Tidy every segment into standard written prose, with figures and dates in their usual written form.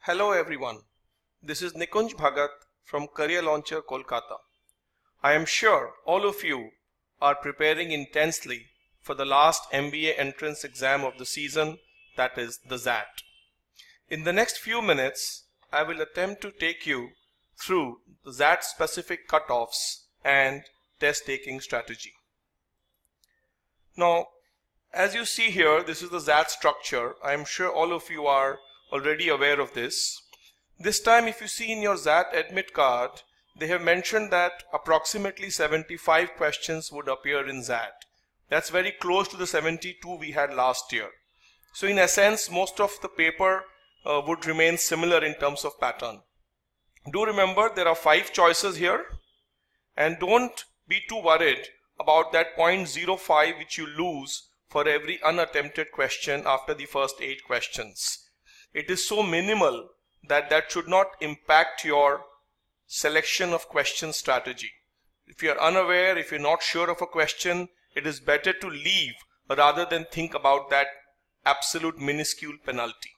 Hello everyone, this is Nikunj Bhagat from Career Launcher, Kolkata. I am sure all of you are preparing intensely for the last MBA entrance exam of the season, that is the XAT. In the next few minutes, I will attempt to take you through the XAT specific cutoffs and test taking strategy. Now, as you see here, this is the XAT structure. I am sure all of you are already aware of this. This time, if you see in your XAT admit card, they have mentioned that approximately 75 questions would appear in XAT. That's very close to the 72 we had last year. So in essence, most of the paper would remain similar in terms of pattern. Do remember there are 5 choices here, and don't be too worried about that 0.05 which you lose for every unattempted question after the first 8 questions. It is so minimal that that should not impact your selection of question strategy. If you are unaware, if you're not sure of a question, it is better to leave rather than think about that absolute minuscule penalty.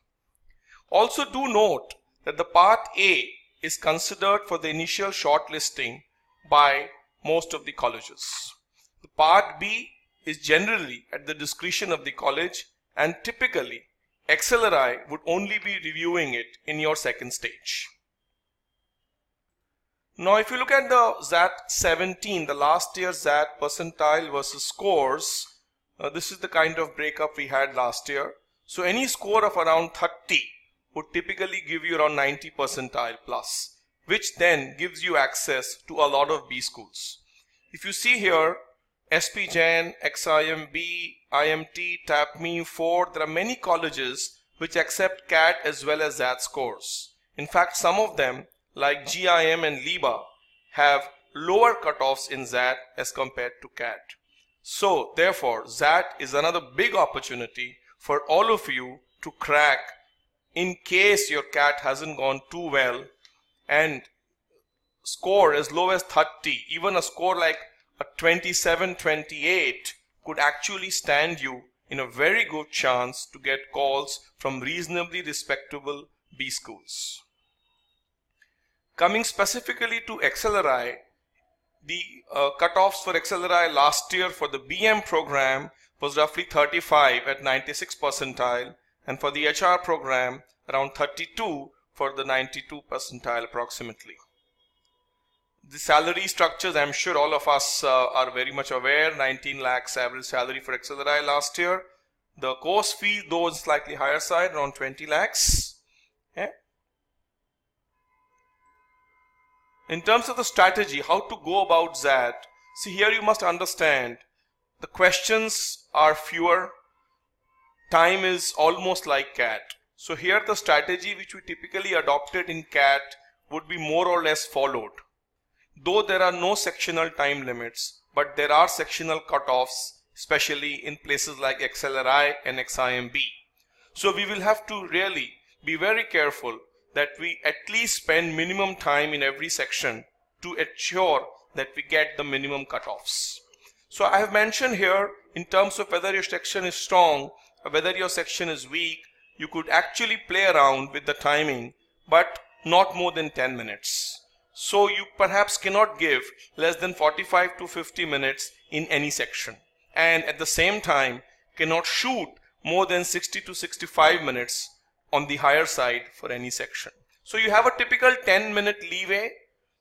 Also do note that the part A is considered for the initial shortlisting by most of the colleges. The part B is generally at the discretion of the college, and typically XLRI would only be reviewing it in your second stage. Now if you look at the XAT 17, the last year's XAT percentile versus scores, this is the kind of breakup we had last year. So any score of around 30 would typically give you around 90 percentile plus, which then gives you access to a lot of B schools. If you see here, SP Jain, XIMB, IMT, TAPME, Ford, there are many colleges which accept CAT as well as XAT scores. In fact, some of them like GIM and LIBA have lower cutoffs in XAT as compared to CAT. So therefore, XAT is another big opportunity for all of you to crack in case your CAT hasn't gone too well, and score as low as 30, even a score like a 27, 28 could actually stand you in a very good chance to get calls from reasonably respectable B schools. Coming specifically to XLRI, the cutoffs for XLRI last year for the BM program was roughly 35 at 96 percentile, and for the HR program around 32 for the 92 percentile approximately. The salary structures, I'm sure all of us are very much aware. 19 lakhs average salary for XLRI last year. The course fee though is slightly higher side, around 20 lakhs. Okay. In terms of the strategy, how to go about XAT, see here you must understand the questions are fewer, time is almost like CAT. So here the strategy which we typically adopted in CAT would be more or less followed. Though there are no sectional time limits, but there are sectional cutoffs, especially in places like XLRI and XIMB. So we will have to really be very careful that we at least spend minimum time in every section to ensure that we get the minimum cutoffs. So I have mentioned here in terms of whether your section is strong or whether your section is weak, you could actually play around with the timing, but not more than 10 minutes. So you perhaps cannot give less than 45 to 50 minutes in any section, and at the same time cannot shoot more than 60 to 65 minutes on the higher side for any section. So you have a typical 10-minute leeway,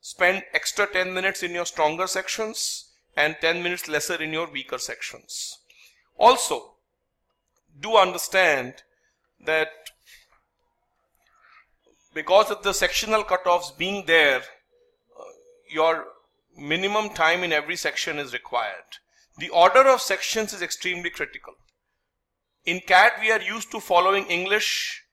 spend extra 10 minutes in your stronger sections and 10 minutes lesser in your weaker sections. Also, do understand that because of the sectional cutoffs being there, your minimum time in every section is required. The order of sections is extremely critical. In CAT, we are used to following English,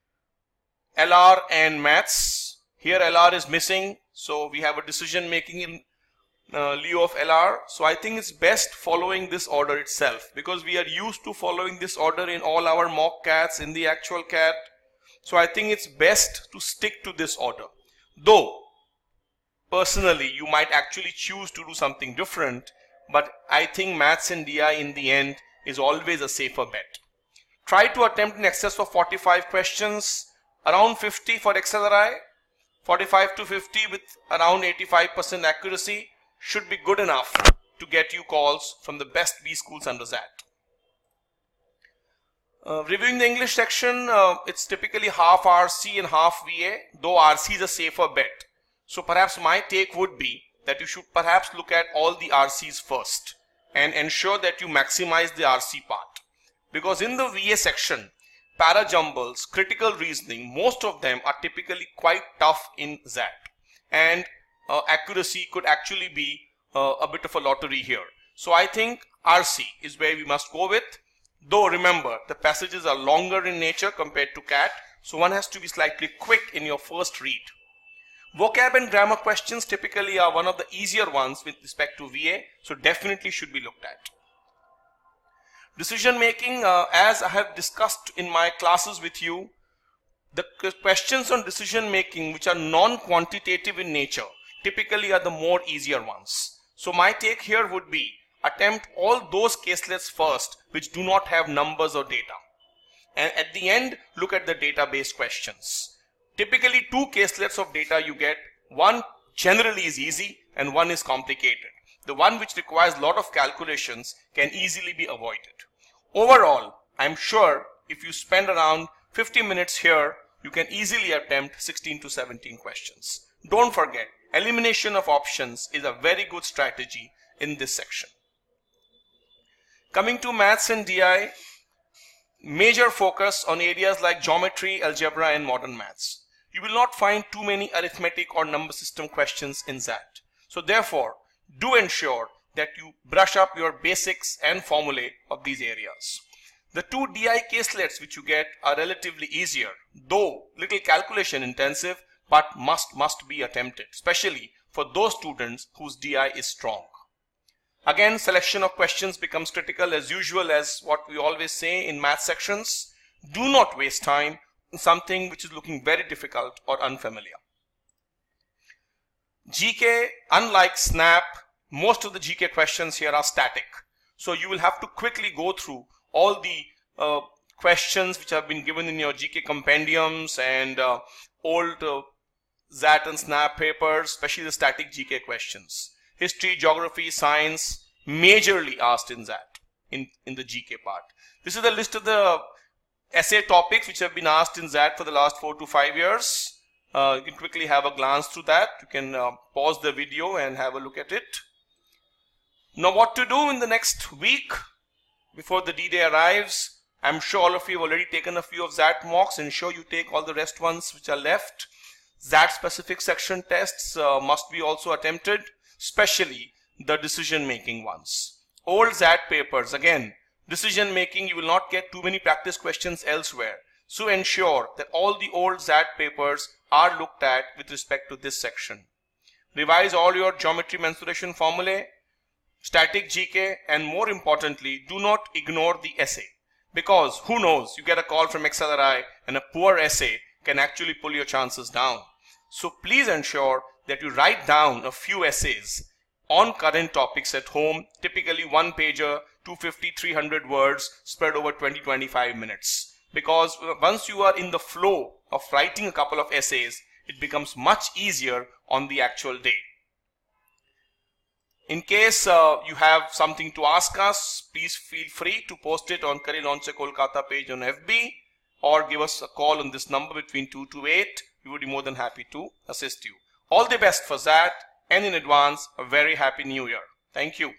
LR and maths. Here LR is missing, so we have a decision making in lieu of LR. So I think it's best following this order itself, because we are used to following this order in all our mock CATs, in the actual CAT. So I think it's best to stick to this order. Though personally you might actually choose to do something different, but I think maths and DI in the end is always a safer bet. Try to attempt in excess of 45 questions. Around 50 for XLRI, 45 to 50 with around 85% accuracy should be good enough to get you calls from the best B schools under XAT. Reviewing the English section, it's typically half RC and half VA, though RC is a safer bet. So perhaps my take would be that you should perhaps look at all the RCs first and ensure that you maximize the RC part. Because in the VA section, para-jumbles, critical reasoning, most of them are typically quite tough in XAT. And accuracy could actually be a bit of a lottery here. So I think RC is where we must go with. Though remember, the passages are longer in nature compared to CAT, so one has to be slightly quick in your first read. Vocab and grammar questions typically are one of the easier ones with respect to VA, so definitely should be looked at. Decision making, as I have discussed in my classes with you, the questions on decision making which are non-quantitative in nature typically are the more easier ones. So my take here would be attempt all those caselets first which do not have numbers or data. And at the end, look at the data-based questions. Typically 2 caselets of data you get. One generally is easy and one is complicated. The one which requires a lot of calculations can easily be avoided. Overall, I'm sure if you spend around 50 minutes here, you can easily attempt 16 to 17 questions. Don't forget, elimination of options is a very good strategy in this section. Coming to maths and DI, major focus on areas like geometry, algebra and modern maths. You will not find too many arithmetic or number system questions in XAT. So therefore, do ensure that you brush up your basics and formulae of these areas. The 2 DI caselets which you get are relatively easier, though little calculation intensive, but must be attempted, especially for those students whose DI is strong. Again, selection of questions becomes critical as usual, as what we always say in math sections. Do not waste time in something which is looking very difficult or unfamiliar. GK, unlike SNAP, most of the GK questions here are static. So you will have to quickly go through all the questions which have been given in your GK compendiums and old XAT and SNAP papers, especially the static GK questions. History, geography, science, majorly asked in XAT, in the GK part. This is the list of the essay topics which have been asked in XAT for the last 4 to 5 years. You can quickly have a glance through that. You can pause the video and have a look at it. Now what to do in the next week before the D-Day arrives. I'm sure all of you have already taken a few of XAT mocks. Ensure you take all the rest ones which are left. XAT specific section tests must be also attempted, especially the decision making ones. Old XAT papers, again, decision making, you will not get too many practice questions elsewhere. So ensure that all the old XAT papers are looked at with respect to this section. Revise all your geometry mensuration formulae, static GK, and more importantly, do not ignore the essay. Because who knows, you get a call from XLRI and a poor essay can actually pull your chances down. So please ensure that you write down a few essays on current topics at home, typically 1-pager, 250-300 words spread over 20-25 minutes. Because once you are in the flow of writing a couple of essays, it becomes much easier on the actual day. In case you have something to ask us, please feel free to post it on Career Launcher Kolkata page on FB or give us a call on this number between 2 to 8. We would be more than happy to assist you. All the best for XAT, and in advance, a very happy new year. Thank you.